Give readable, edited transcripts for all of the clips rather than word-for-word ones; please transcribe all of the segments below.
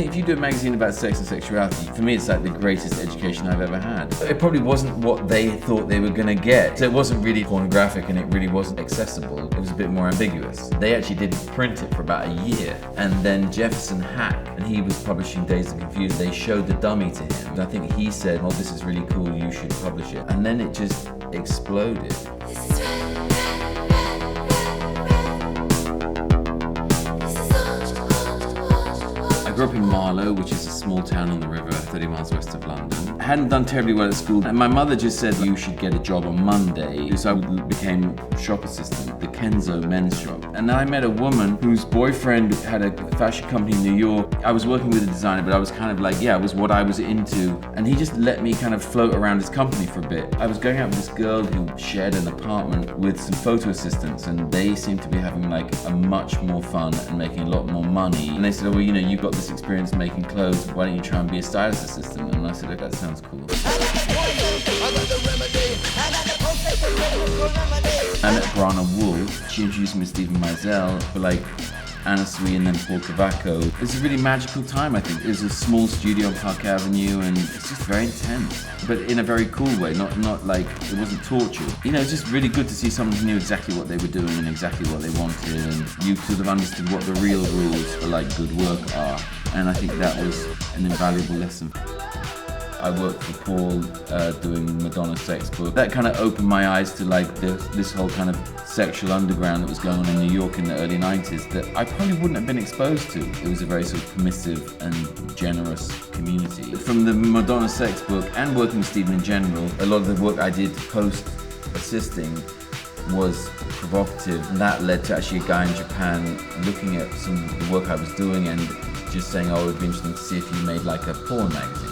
think if you do a magazine about sex and sexuality, for me it's like the greatest education I've ever had. It probably wasn't what they thought they were gonna get. So it wasn't really pornographic and it really wasn't accessible. It was a bit more ambiguous. They actually didn't print it for about a year. And then Jefferson Hack, and he was publishing Dazed and Confused, they showed the dummy to him. And I think he said, oh, this is really cool, you should publish it. And then it just exploded. I grew up in Marlow, which is a small town on the river, 30 miles west of London. I hadn't done terribly well at school, and my mother just said, you should get a job on Monday. So I became shop assistant at the Kenzo men's shop. And then I met a woman whose boyfriend had a fashion company in New York. I was working with a designer, but I was kind of like, yeah, it was what I was into. And he just let me kind of float around his company for a bit. I was going out with this girl who shared an apartment with some photo assistants, and they seemed to be having like a much more fun and making a lot more money. And they said, oh, well, you know, you've got this experience making clothes, why don't you try and be a stylist assistant? And I said, oh, that sounds cool. I met Brana Wool. She introduced me to Stephen Meisel for like Anna Sui and then Paul Cavaco. It was a really magical time, I think. It was a small studio on Park Avenue and it's just very intense, but in a very cool way, not like, it wasn't torture. You know, it's just really good to see someone who knew exactly what they were doing and exactly what they wanted, and you sort of understood what the real rules for like good work are. And I think that was an invaluable lesson. I worked for Paul doing Madonna Sex Book. That kind of opened my eyes to like this whole kind of sexual underground that was going on in New York in the early 90s that I probably wouldn't have been exposed to. It was a very sort of permissive and generous community. From the Madonna Sex Book and working with Stephen in general, a lot of the work I did post-assisting was provocative, and that led to actually a guy in Japan looking at some of the work I was doing and just saying, oh, it would be interesting to see if you made like a porn magazine.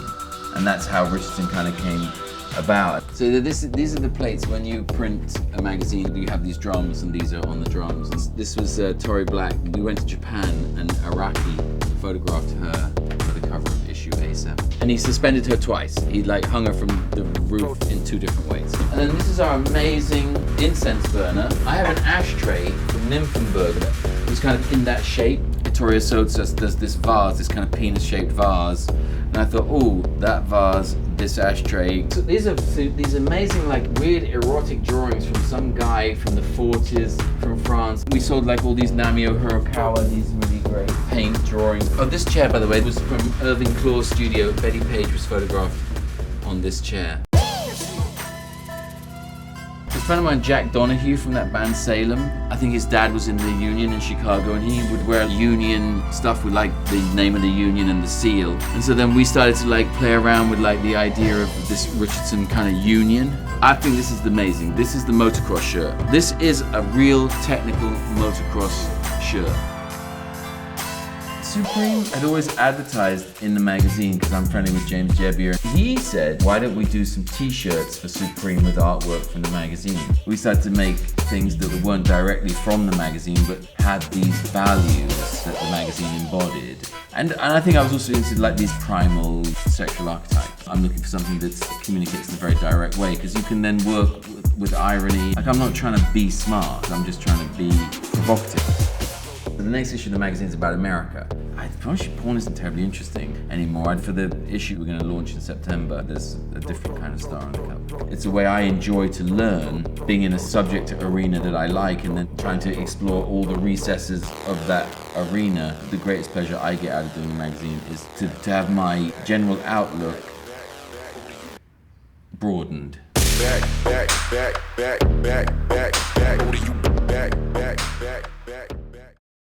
And that's how Richardson kind of came about. So these are the plates when you print a magazine. You have these drums, and these are on the drums. This was Tory Black. We went to Japan, and Araki photographed her for the cover of issue A7. And he suspended her twice. He like hung her from the roof in 2 different ways. And then this is our amazing incense burner. I have an ashtray from Nymphenburg that was kind of in that shape. Vittoria Sosa does this vase, this kind of penis-shaped vase. And I thought, oh, that vase, this ashtray. So these are these amazing, like, weird erotic drawings from some guy from the 40s from France. We sold like all these Namio Hirakawa, these really great paint drawings. Oh, this chair, by the way, was from Irving Klaw's studio. Betty Page was photographed on this chair. A friend of mine, Jack Donahue from that band Salem, I think his dad was in the Union in Chicago, and he would wear Union stuff with like the name of the Union and the seal. And so then we started to like play around with like the idea of this Richardson kind of Union. I think this is amazing. This is the motocross shirt. This is a real technical motocross shirt. Supreme had always advertised in the magazine, because I'm friendly with James Jebier. He said, why don't we do some t-shirts for Supreme with artwork from the magazine? We started to make things that weren't directly from the magazine, but had these values that the magazine embodied. And I think I was also into like these primal sexual archetypes. I'm looking for something that communicates in a very direct way, because you can then work with irony. Like, I'm not trying to be smart, I'm just trying to be provocative. The next issue of the magazine is about America. I promise you, porn isn't terribly interesting anymore. For the issue we're going to launch in September, there's a different kind of star on the cover. It's a way I enjoy to learn, being in a subject arena that I like, and then trying to explore all the recesses of that arena. The greatest pleasure I get out of doing a magazine is to have my general outlook broadened. Back. What do you